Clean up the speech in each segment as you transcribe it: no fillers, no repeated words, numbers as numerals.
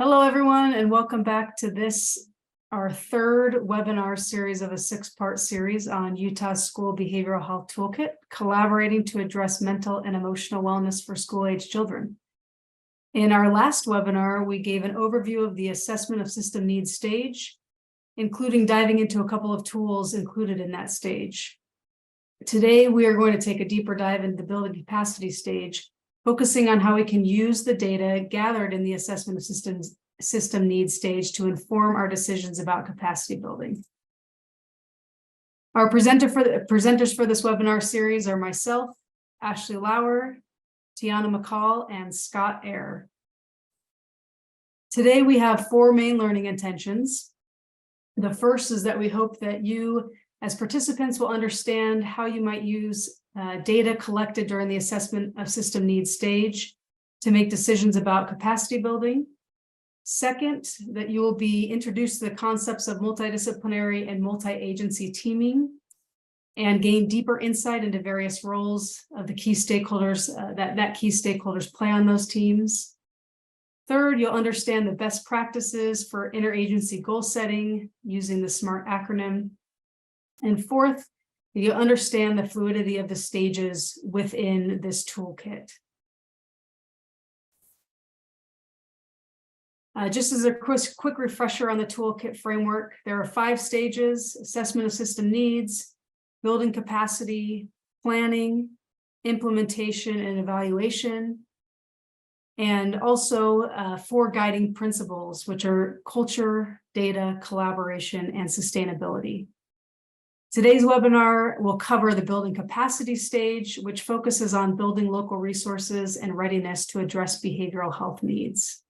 Hello, everyone, and welcome back to our third webinar series of a six-part series on Utah's School Behavioral Health Toolkit, collaborating to address mental and emotional wellness for school-age children. In our last webinar, we gave an overview of the assessment of system needs stage, including diving into a couple of tools included in that stage. Today, we are going to take a deeper dive into the building capacity stage, focusing on how we can use the data gathered in the assessment of system needs stage to inform our decisions about capacity building. Our presenters for this webinar series are myself, Ashley Lauer, Tiana McCall, and Scott Eyre. Today, we have four main learning intentions. The first is that we hope that you, as participants, will understand how you might use data collected during the assessment of system needs stage to make decisions about capacity building. Second, that you will be introduced to the concepts of multidisciplinary and multi-agency teaming and gain deeper insight into various roles of the key stakeholders that key stakeholders play on those teams. Third, you'll understand the best practices for interagency goal setting using the SMART acronym. And fourth, you'll understand the fluidity of the stages within this toolkit. Just as a quick refresher on the toolkit framework, there are 5 stages: assessment of system needs, building capacity, planning, implementation, and evaluation. And also 4 guiding principles, which are culture, data, collaboration, and sustainability. Today's webinar will cover the building capacity stage, which focuses on building local resources and readiness to address behavioral health needs.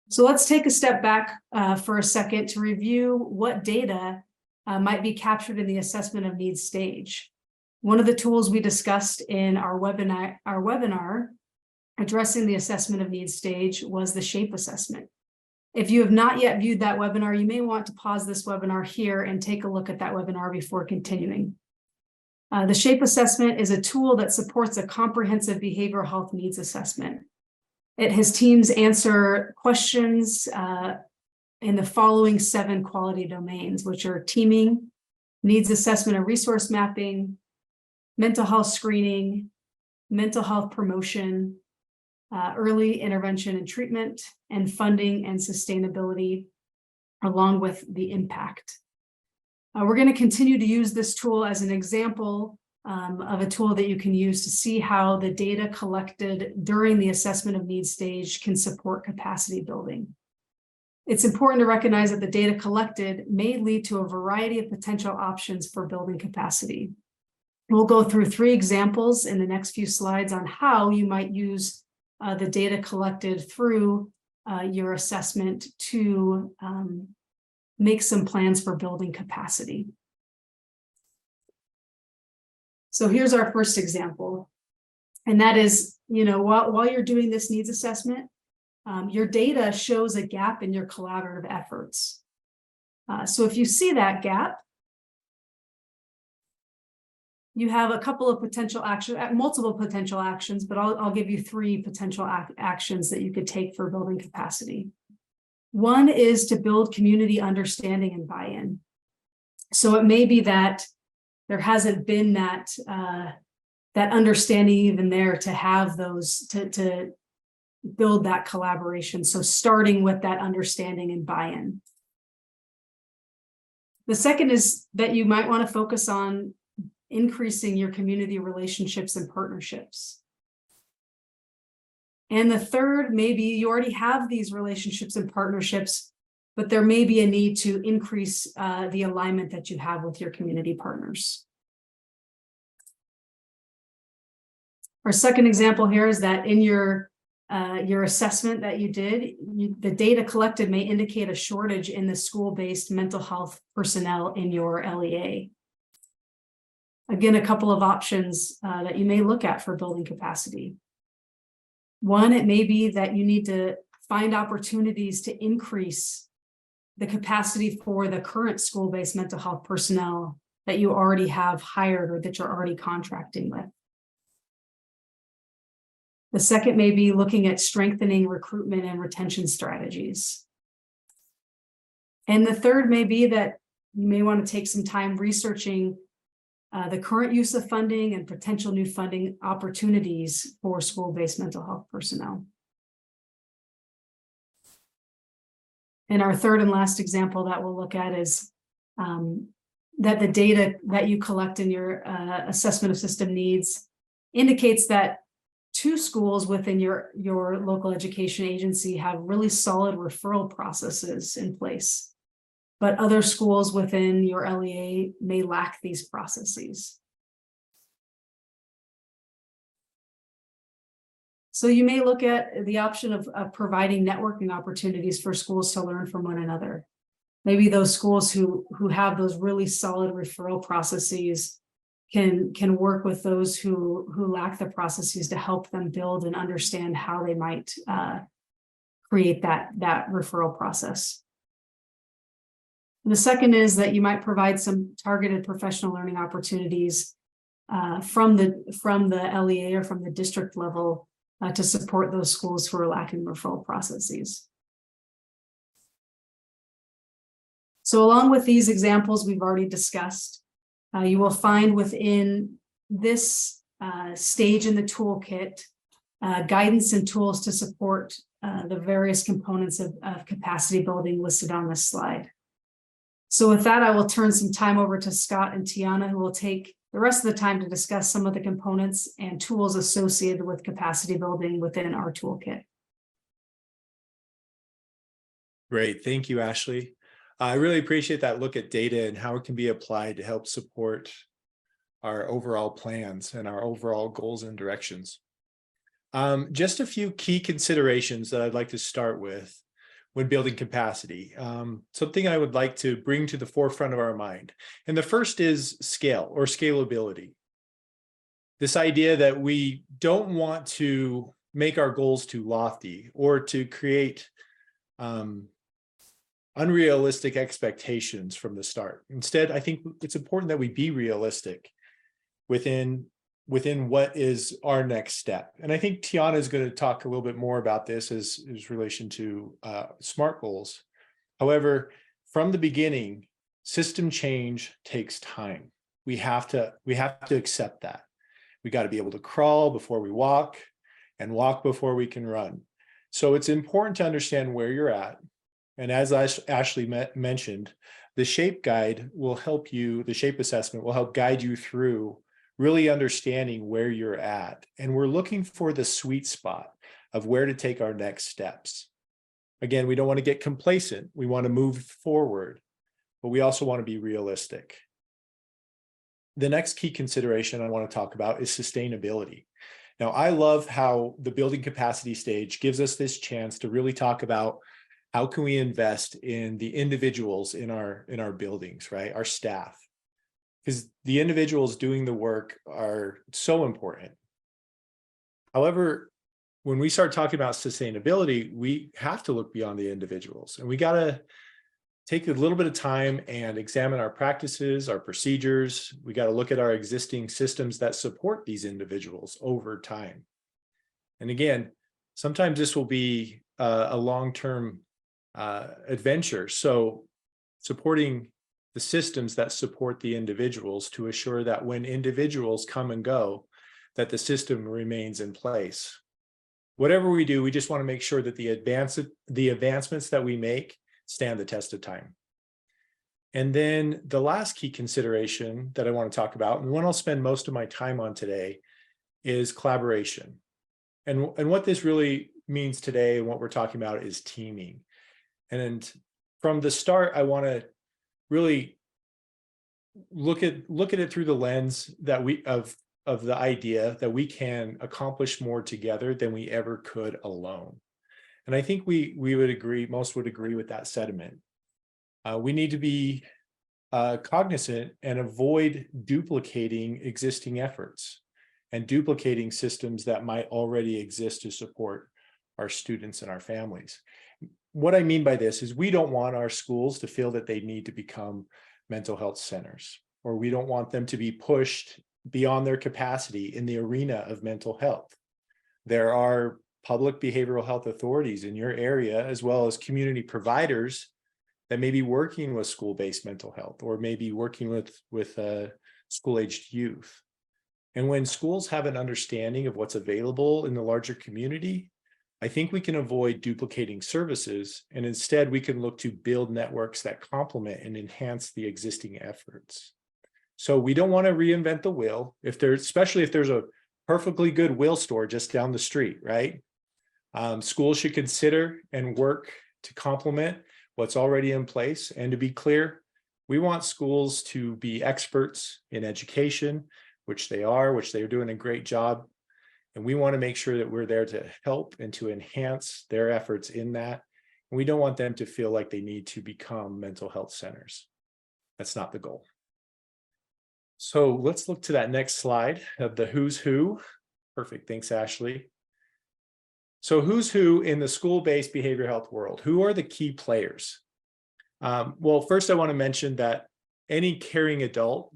So let's take a step back for a second to review what data might be captured in the assessment of needs stage. One of the tools we discussed in our webinar addressing the assessment of needs stage was the SHAPE assessment. If you have not yet viewed that webinar, you may want to pause this webinar here and take a look at that webinar before continuing. The SHAPE assessment is a tool that supports a comprehensive behavioral health needs assessment. It has teams answer questions in the following 7 quality domains, which are teaming, needs assessment and resource mapping, mental health screening, mental health promotion, early intervention and treatment, and funding and sustainability, along with the impact. We're going to continue to use this tool as an example of a tool that you can use to see how the data collected during the assessment of needs stage can support capacity building. It's important to recognize that the data collected may lead to a variety of potential options for building capacity. We'll go through 3 examples in the next few slides on how you might use the data collected through your assessment to make some plans for building capacity. So here's our first example, and that is, while you're doing this needs assessment, your data shows a gap in your collaborative efforts. So if you see that gap, you have a couple of potential actions, multiple potential actions, but I'll give you 3 potential actions that you could take for building capacity. One is to build community understanding and buy-in. So it may be that there hasn't been that understanding even there to have those, to build that collaboration. So starting with that understanding and buy-in. The second is that you might want to focus on increasing your community relationships and partnerships. And the third, maybe you already have these relationships and partnerships, but there may be a need to increase the alignment that you have with your community partners. Our second example here is that in your assessment that you did, the data collected may indicate a shortage in the school-based mental health personnel in your LEA. Again, a couple of options that you may look at for building capacity. One, it may be that you need to find opportunities to increase the capacity for the current school-based mental health personnel that you already have hired or that you're already contracting with. The second may be looking at strengthening recruitment and retention strategies. And the third may be that you may want to take some time researching the current use of funding and potential new funding opportunities for school-based mental health personnel. And our third and last example that we'll look at is that the data that you collect in your assessment of system needs indicates that 2 schools within your local education agency have really solid referral processes in place, but other schools within your LEA may lack these processes. So you may look at the option of providing networking opportunities for schools to learn from one another. Maybe those schools who have those really solid referral processes can work with those who lack the processes to help them build and understand how they might create that referral process. And the second is that you might provide some targeted professional learning opportunities from the LEA or from the district level to support those schools who are lacking referral processes. So along with these examples we've already discussed, you will find within this stage in the toolkit guidance and tools to support the various components of capacity building listed on this slide. So with that, I will turn some time over to Scott and Tiana, who will take the rest of the time to discuss some of the components and tools associated with capacity building within our toolkit. Great, thank you, Ashley. I really appreciate that look at data and how it can be applied to help support our overall plans and our overall goals and directions. Just a few key considerations that I'd like to start with when building capacity. Something I would like to bring to the forefront of our mind. And the first is scale or scalability. This idea that we don't want to make our goals too lofty or to create unrealistic expectations from the start. Instead, I think it's important that we be realistic within what is our next step. And I think Tiana is going to talk a little bit more about this as relation to SMART goals. However, from the beginning, system change takes time. We have to accept that. We got to be able to crawl before we walk and walk before we can run. So it's important to understand where you're at. And as Ashley mentioned, the shape guide will help you, the shape assessment will help guide you through really understanding where you're at. And we're looking for the sweet spot of where to take our next steps. Again, we don't want to get complacent. We want to move forward, but we also want to be realistic. The next key consideration I want to talk about is sustainability. Now, I love how the building capacity stage gives us this chance to really talk about how can we invest in the individuals in our buildings, right? Our staff. Because the individuals doing the work are so important. However, when we start talking about sustainability, we have to look beyond the individuals, and we got to take a little bit of time and examine our practices, our procedures. We got to look at our existing systems that support these individuals over time. And again, sometimes this will be a long-term adventure. So supporting the systems that support the individuals to assure that when individuals come and go, that the system remains in place. Whatever we do, we just want to make sure that the advancements that we make stand the test of time. And then the last key consideration that I want to talk about, and one I'll spend most of my time on today, is collaboration. And what this really means today and what we're talking about is teaming. And from the start, I want to really look at it through the lens that of the idea that we can accomplish more together than we ever could alone. And I think we would agree, most would agree with that sentiment. We need to be cognizant and avoid duplicating existing efforts and duplicating systems that might already exist to support our students and our families. What I mean by this is we don't want our schools to feel that they need to become mental health centers, or we don't want them to be pushed beyond their capacity in the arena of mental health. There are public behavioral health authorities in your area, as well as community providers that may be working with school-based mental health, or maybe working with school-aged youth. And when schools have an understanding of what's available in the larger community, I think we can avoid duplicating services, and instead we can look to build networks that complement and enhance the existing efforts. So we don't want to reinvent the wheel, especially if there's a perfectly good wheel store just down the street, right? Schools should consider and work to complement what's already in place. And to be clear, we want schools to be experts in education, which they're doing a great job. And we want to make sure that we're there to help and to enhance their efforts in that. And we don't want them to feel like they need to become mental health centers. That's not the goal. So let's look to that next slide of the who's who. Perfect. Thanks, Ashley. So who's who in the school-based behavioral health world? Who are the key players? Well, first I want to mention that any caring adult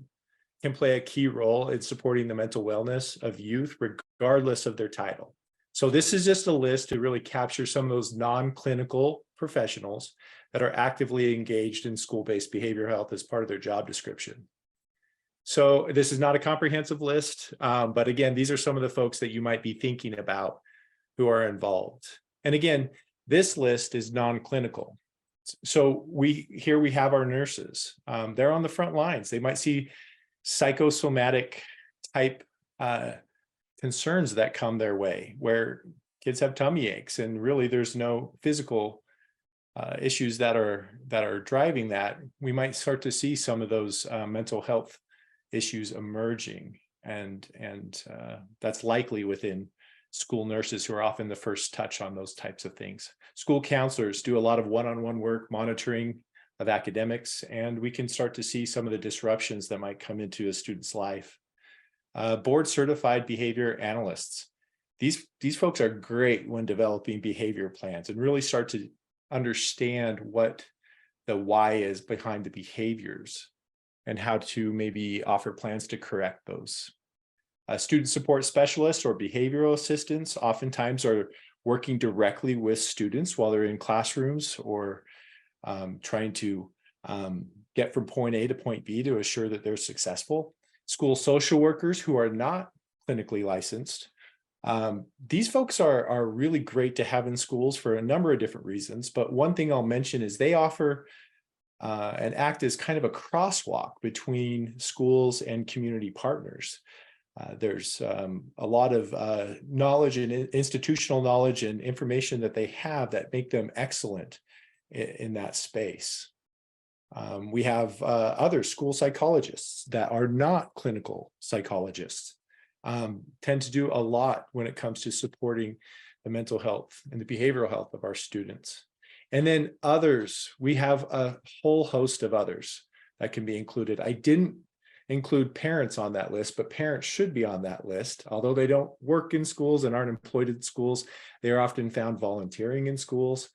can play a key role in supporting the mental wellness of youth, regardless of their title. So this is just a list to really capture some of those non-clinical professionals that are actively engaged in school-based behavioral health as part of their job description. So this is not a comprehensive list, but again, these are some of the folks that you might be thinking about who are involved. And again, this list is non-clinical. So here we have our nurses. They're on the front lines. They might see psychosomatic type concerns that come their way, where kids have tummy aches and really there's no physical issues that are driving that. We might start to see some of those mental health issues emerging, and that's likely within school nurses, who are often the first touch on those types of things. School counselors do a lot of one-on-one work monitoring of academics, and we can start to see some of the disruptions that might come into a student's life. Board certified behavior analysts. These folks are great when developing behavior plans and really start to understand what the why is behind the behaviors and how to maybe offer plans to correct those. Student support specialists or behavioral assistants oftentimes are working directly with students while they're in classrooms, or trying to get from point A to point B to assure that they're successful. School social workers who are not clinically licensed. These folks are really great to have in schools for a number of different reasons, but one thing I'll mention is they offer and act as kind of a crosswalk between schools and community partners. There's a lot of knowledge and institutional knowledge and information that they have that make them excellent in that space. We have other school psychologists that are not clinical psychologists, tend to do a lot when it comes to supporting the mental health and the behavioral health of our students. And then others, we have a whole host of others that can be included. I didn't include parents on that list, but parents should be on that list. Although they don't work in schools and aren't employed in schools, they are often found volunteering in schools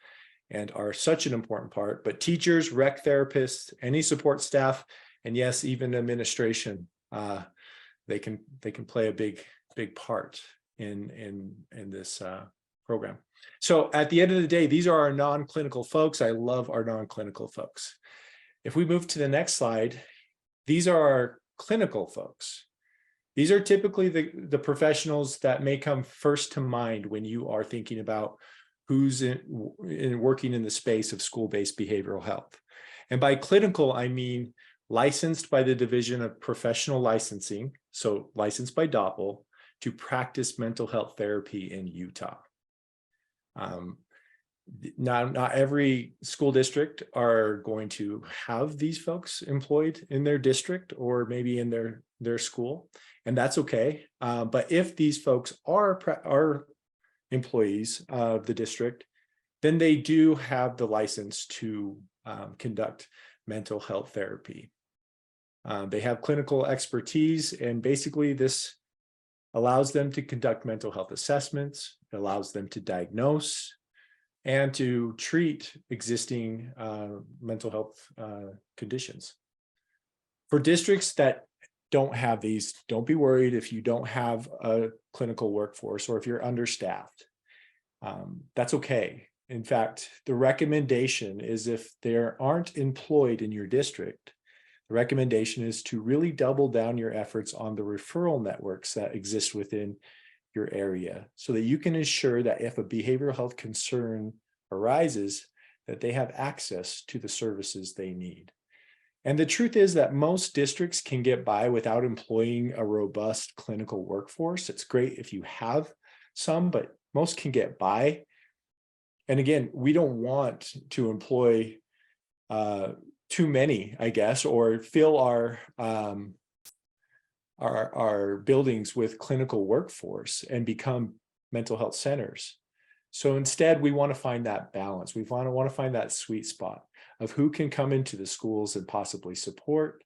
and are such an important part. But teachers, rec therapists, any support staff, and yes, even administration, they can play a big part in this program. So at the end of the day, these are our non-clinical folks. I love our non-clinical folks. If we move to the next slide, these are our clinical folks. These are typically the professionals that may come first to mind when you are thinking about who's working in the space of school-based behavioral health. And by clinical, I mean licensed by the Division of Professional Licensing, so licensed by DOPL, to practice mental health therapy in Utah. Not every school district are going to have these folks employed in their district or maybe in their school, and that's okay. But if these folks are employees of the district, then they do have the license to conduct mental health therapy. They have clinical expertise, and basically this allows them to conduct mental health assessments, it allows them to diagnose and to treat existing mental health conditions. For districts that don't have these, don't be worried if you don't have a clinical workforce or if you're understaffed. That's okay. In fact, the recommendation is if they aren't employed in your district, the recommendation is to really double down your efforts on the referral networks that exist within your area so that you can ensure that if a behavioral health concern arises, that they have access to the services they need. And the truth is that most districts can get by without employing a robust clinical workforce. It's great if you have some, but most can get by. And again, we don't want to employ too many, I guess, or fill our buildings with clinical workforce and become mental health centers. So instead, we want to find that balance. We want to find that sweet spot of who can come into the schools and possibly support,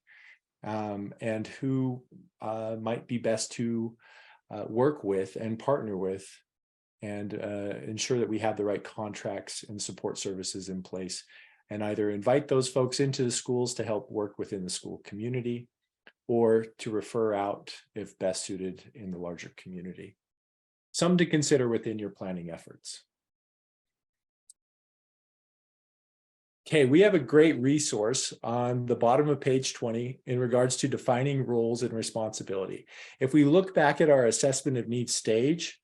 and who might be best to work with and partner with, and ensure that we have the right contracts and support services in place, and either invite those folks into the schools to help work within the school community, or to refer out if best suited in the larger community. Some to consider within your planning efforts. Okay, we have a great resource on the bottom of page 20 in regards to defining roles and responsibility. If we look back at our assessment of needs stage,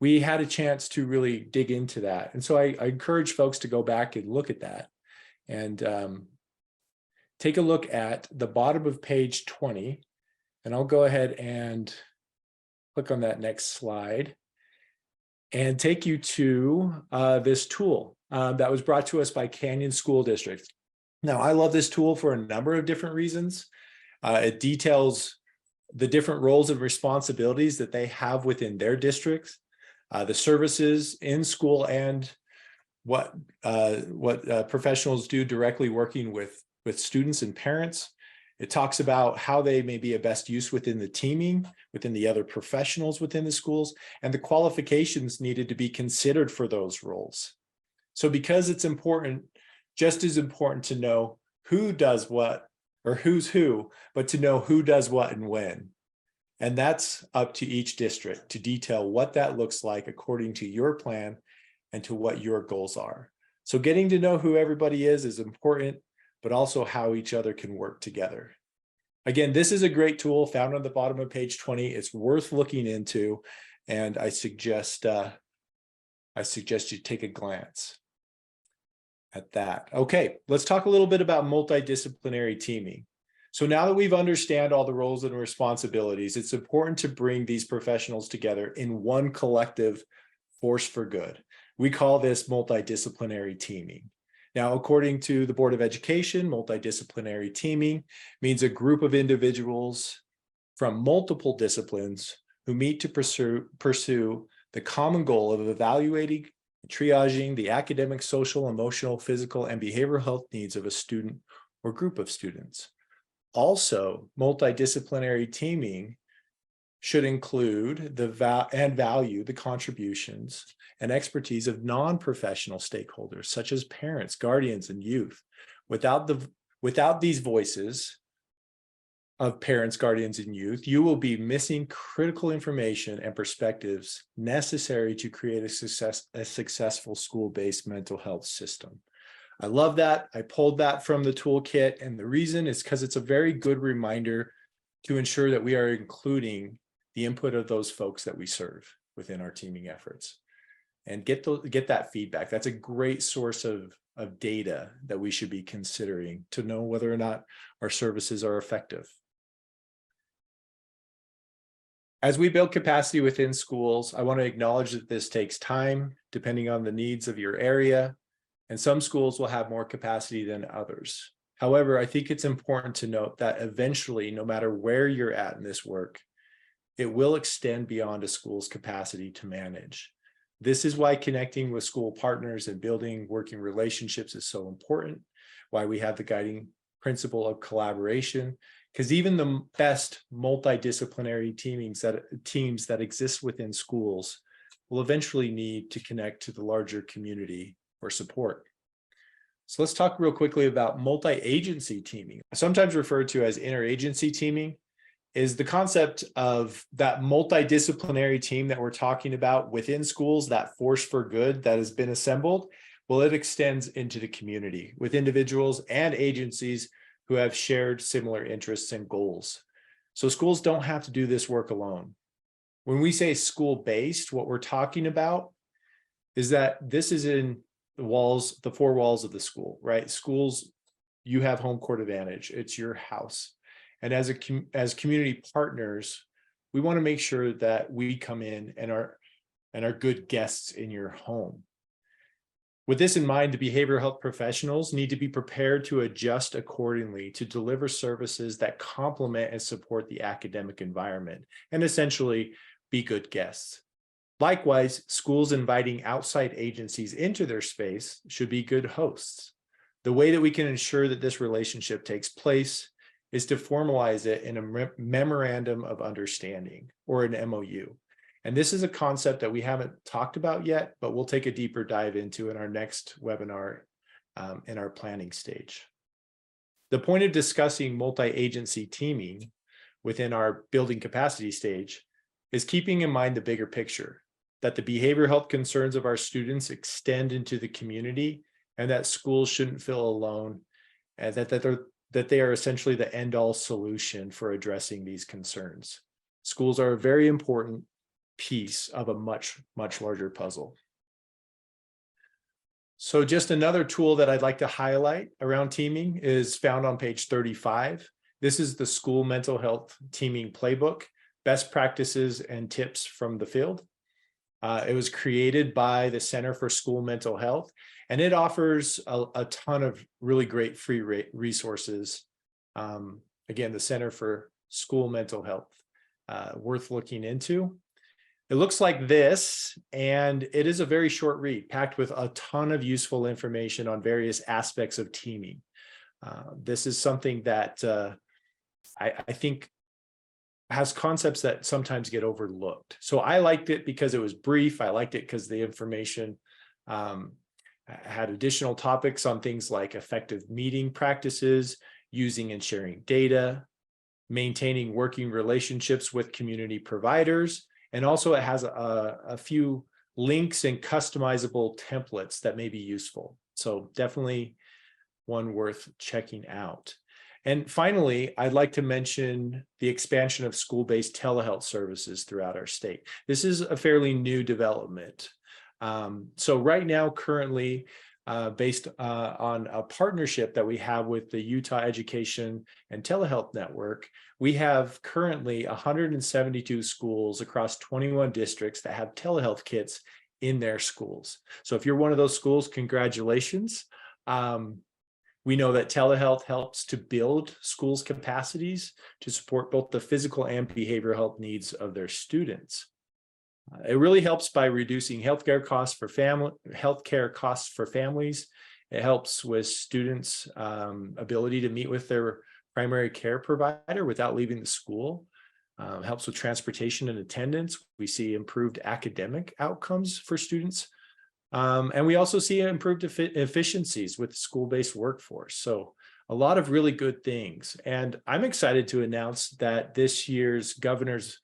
we had a chance to really dig into that. And so I encourage folks to go back and look at that and take a look at the bottom of page 20. And I'll go ahead and click on that next slide and take you to this tool that was brought to us by Canyon School District. Now, I love this tool for a number of different reasons. It details the different roles and responsibilities that they have within their districts, the services in school, and what professionals do directly working with students and parents. It talks about how they may be a best use within the teaming, within the other professionals within the schools, and the qualifications needed to be considered for those roles. So because it's important, just as important to know who does what, or who's who, but to know who does what and when. And that's up to each district to detail what that looks like according to your plan and to what your goals are. So getting to know who everybody is important, but also how each other can work together. Again, this is a great tool found on the bottom of page 20. It's worth looking into, and I suggest you take a glance at that. Okay, let's talk a little bit about multidisciplinary teaming. So now that we've understand all the roles and responsibilities, it's important to bring these professionals together in one collective force for good. We call this multidisciplinary teaming. Now, according to the Board of Education, multidisciplinary teaming means a group of individuals from multiple disciplines who meet to pursue the common goal of evaluating, triaging the academic, social, emotional, physical, and behavioral health needs of a student or group of students. Also, multidisciplinary teaming should include value the contributions and expertise of non-professional stakeholders, such as parents, guardians, and youth. Without these voices of parents, guardians, and youth, you will be missing critical information and perspectives necessary to create a successful school-based mental health system. I love that. I pulled that from the toolkit, and the reason is because it's a very good reminder to ensure that we are including the input of those folks that we serve within our teaming efforts, and get that feedback. That's a great source of data that we should be considering to know whether or not our services are effective. As we build capacity within schools, I want to acknowledge that this takes time, depending on the needs of your area, and some schools will have more capacity than others. However, I think it's important to note that eventually, no matter where you're at in this work, it will extend beyond a school's capacity to manage. This is why connecting with school partners and building working relationships is so important, why we have the guiding principle of collaboration, because even the best multidisciplinary teams that exist within schools will eventually need to connect to the larger community for support. So let's talk real quickly about multi-agency teaming, sometimes referred to as interagency teaming. is the concept of that multidisciplinary team that we're talking about within schools, that force for good that has been assembled. Well, it extends into the community with individuals and agencies who have shared similar interests and goals. So schools don't have to do this work alone. When we say school-based, what we're talking about is that this is in the walls, the four walls of the school, right? Schools, you have home court advantage. It's your house. And as community partners, we want to make sure that we come in and are good guests in your home. With this in mind, the behavioral health professionals need to be prepared to adjust accordingly to deliver services that complement and support the academic environment and essentially be good guests. Likewise, schools inviting outside agencies into their space should be good hosts. The way that we can ensure that this relationship takes place is to formalize it in a memorandum of understanding or an MOU. And this is a concept that we haven't talked about yet, but we'll take a deeper dive into in our next webinar in our planning stage. The point of discussing multi-agency teaming within our building capacity stage is keeping in mind the bigger picture, that the behavioral health concerns of our students extend into the community and that schools shouldn't feel alone and that they are essentially the end-all solution for addressing these concerns. Schools are a very important piece of a much larger puzzle. So just another tool that I'd like to highlight around teaming is found on page 35. This is the school mental health teaming playbook, best practices and tips from the field. It was created by the Center for School Mental Health, and it offers a ton of really great free resources. Again, the Center for School Mental Health, worth looking into. It looks like this, and it is a very short read, packed with a ton of useful information on various aspects of teaming. This is something that I think has concepts that sometimes get overlooked. So I liked it because it was brief. I liked it because the information had additional topics on things like effective meeting practices, using and sharing data, maintaining working relationships with community providers. And also it has a few links and customizable templates that may be useful. So definitely one worth checking out. And finally, I'd like to mention the expansion of school-based telehealth services throughout our state. This is a fairly new development. So right now, currently, based on a partnership that we have with the Utah Education and Telehealth Network, we have currently 172 schools across 21 districts that have telehealth kits in their schools. So if you're one of those schools, congratulations. We know that telehealth helps to build schools' capacities to support both the physical and behavioral health needs of their students. It really helps by reducing healthcare costs for families. It helps with students' ability to meet with their primary care provider without leaving the school. Helps with transportation and attendance. We see improved academic outcomes for students. And we also see improved efficiencies with the school-based workforce. So a lot of really good things. And I'm excited to announce that this year's governor's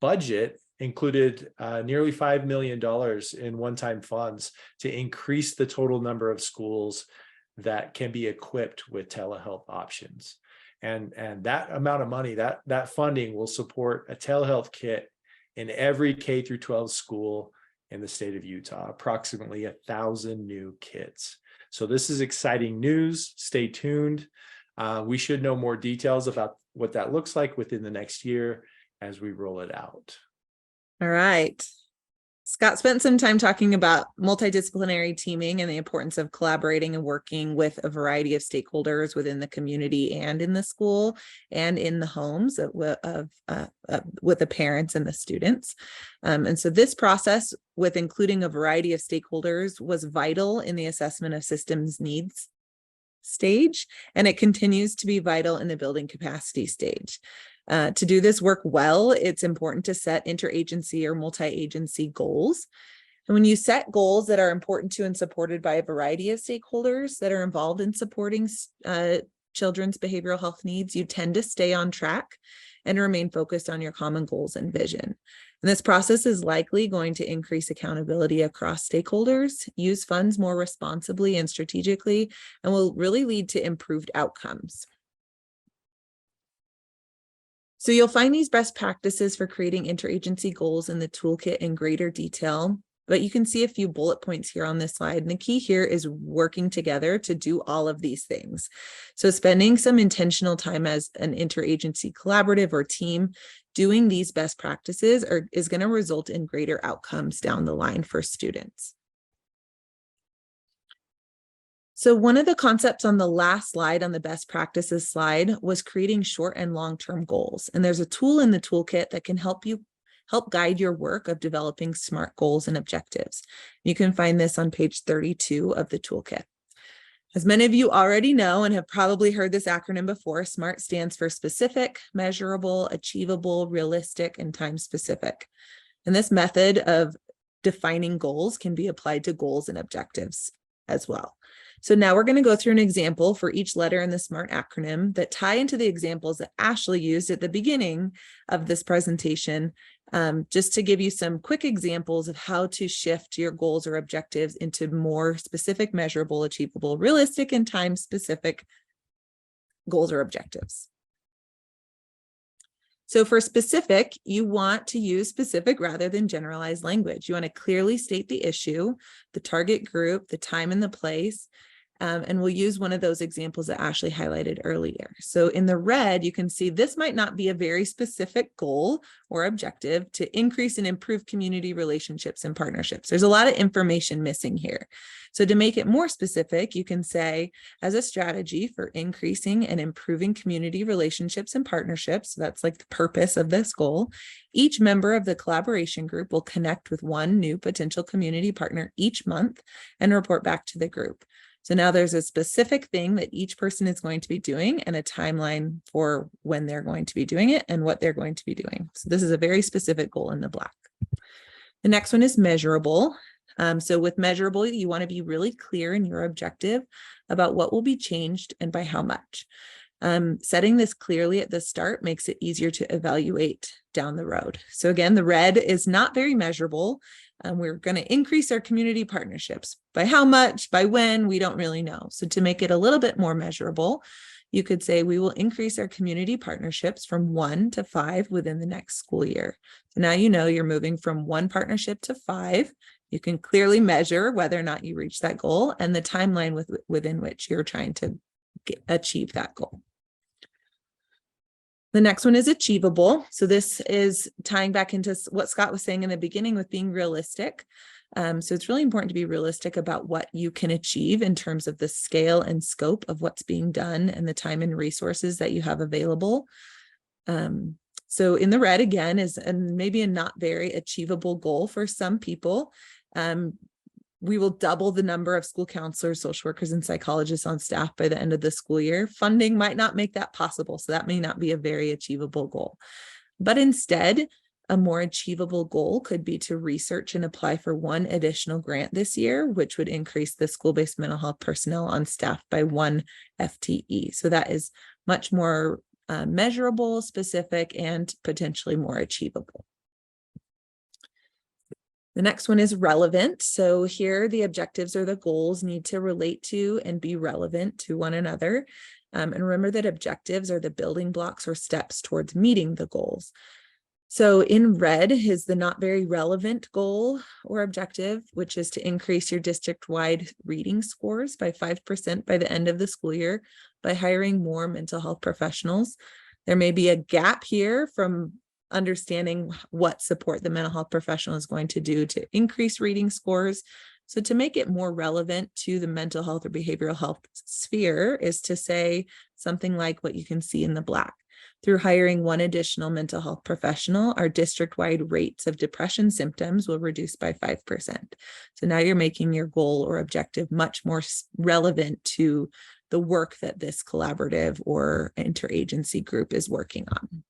budget included nearly $5 million in one-time funds to increase the total number of schools that can be equipped with telehealth options. And that amount of money, that funding will support a telehealth kit in every K through 12 school in the state of Utah, approximately 1,000 new kits. So this is exciting news. Stay tuned. We should know more details about what that looks like within the next year as we roll it out. All right. Scott spent some time talking about multidisciplinary teaming and the importance of collaborating and working with a variety of stakeholders within the community and in the school and in the homes with the parents and the students. And so this process with including a variety of stakeholders was vital in the assessment of systems needs stage, and it continues to be vital in the building capacity stage. To do this work well, it's important to set interagency or multi-agency goals. And when you set goals that are important to and supported by a variety of stakeholders that are involved in supporting children's behavioral health needs, you tend to stay on track and remain focused on your common goals and vision. And this process is likely going to increase accountability across stakeholders, use funds more responsibly and strategically, and will really lead to improved outcomes. So you'll find these best practices for creating interagency goals in the toolkit in greater detail, but you can see a few bullet points here on this slide. And the key here is working together to do all of these things. So spending some intentional time as an interagency collaborative or team doing these best practices is going to result in greater outcomes down the line for students. So one of the concepts on the last slide, on the best practices slide, was creating short and long-term goals. And there's a tool in the toolkit that can help guide your work of developing SMART goals and objectives. You can find this on page 32 of the toolkit. As many of you already know and have probably heard this acronym before, SMART stands for specific, measurable, achievable, realistic, and time-specific. And this method of defining goals can be applied to goals and objectives as well. So now we're going to go through an example for each letter in the SMART acronym that tie into the examples that Ashley used at the beginning of this presentation, just to give you some quick examples of how to shift your goals or objectives into more specific, measurable, achievable, realistic, and time-specific goals or objectives. So for specific, you want to use specific rather than generalized language. You want to clearly state the issue, the target group, the time and the place. And we'll use one of those examples that Ashley highlighted earlier. So in the red, you can see this might not be a very specific goal or objective to increase and improve community relationships and partnerships. There's a lot of information missing here. So to make it more specific, you can say, as a strategy for increasing and improving community relationships and partnerships, so that's like the purpose of this goal, each member of the collaboration group will connect with one new potential community partner each month and report back to the group. So now there's a specific thing that each person is going to be doing and a timeline for when they're going to be doing it and what they're going to be doing. So this is a very specific goal in the black. The next one is measurable. So with measurable, you want to be really clear in your objective about what will be changed and by how much. Setting this clearly at the start makes it easier to evaluate down the road. So again, the red is not very measurable. We're going to increase our community partnerships. By how much, by when, we don't really know. So to make it a little bit more measurable, you could say we will increase our community partnerships from 1 to 5 within the next school year. So now you know you're moving from 1 partnership to 5. You can clearly measure whether or not you reach that goal and the timeline within which you're trying to achieve that goal. The next one is achievable. So this is tying back into what Scott was saying in the beginning with being realistic. So it's really important to be realistic about what you can achieve in terms of the scale and scope of what's being done and the time and resources that you have available. So in the red again is maybe a not very achievable goal for some people. We will double the number of school counselors, social workers, and psychologists on staff by the end of the school year. Funding might not make that possible, so that may not be a very achievable goal. But instead, a more achievable goal could be to research and apply for 1 additional grant this year, which would increase the school-based mental health personnel on staff by 1 FTE. So that is much more measurable, specific, and potentially more achievable. The next one is relevant. So here the objectives or the goals need to relate to and be relevant to one another. And remember that objectives are the building blocks or steps towards meeting the goals. So in red is the not very relevant goal or objective, which is to increase your district-wide reading scores by 5% by the end of the school year by hiring more mental health professionals. There may be a gap here from understanding what support the mental health professional is going to do to increase reading scores. So to make it more relevant to the mental health or behavioral health sphere is to say something like what you can see in the black. Through hiring 1 additional mental health professional, our district-wide rates of depression symptoms will reduce by 5%. So now you're making your goal or objective much more relevant to the work that this collaborative or interagency group is working on.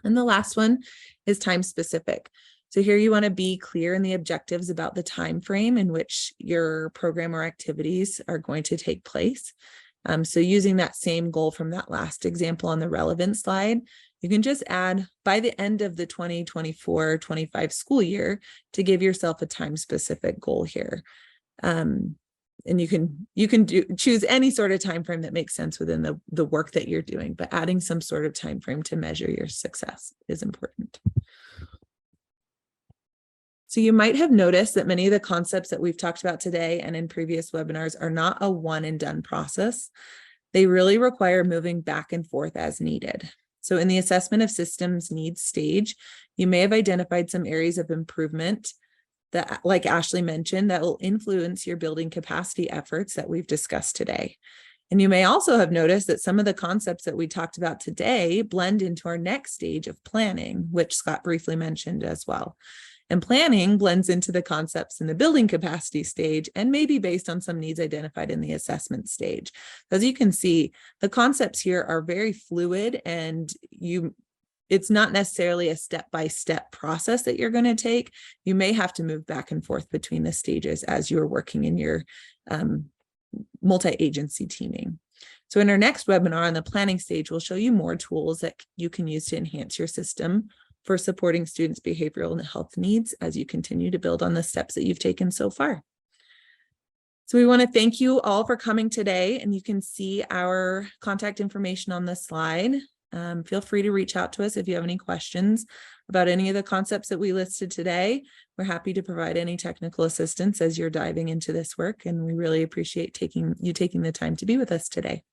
And the last one is time specific. So here you want to be clear in the objectives about the time frame in which your program or activities are going to take place. So using that same goal from that last example on the relevant slide, you can just add by the end of the 2024-25 school year to give yourself a time-specific goal here. And you can choose any sort of time frame that makes sense within the work that you're doing, but adding some sort of time frame to measure your success is important. So you might have noticed that many of the concepts that we've talked about today and in previous webinars are not a one and done process. They really require moving back and forth as needed. So in the assessment of systems needs stage, you may have identified some areas of improvement that, like Ashley mentioned, that will influence your building capacity efforts that we've discussed today. And you may also have noticed that some of the concepts that we talked about today blend into our next stage of planning, which Scott briefly mentioned as well. And planning blends into the concepts in the building capacity stage and may be based on some needs identified in the assessment stage. As you can see, the concepts here are very fluid, and it's not necessarily a step-by-step process that you're going to take. You may have to move back and forth between the stages as you're working in your multi-agency teaming. So in our next webinar on the planning stage, we'll show you more tools that you can use to enhance your system for supporting students' behavioral and health needs as you continue to build on the steps that you've taken so far. So we want to thank you all for coming today, and you can see our contact information on the slide. Feel free to reach out to us if you have any questions about any of the concepts that we listed today. We're happy to provide any technical assistance as you're diving into this work, and we really appreciate taking the time to be with us today.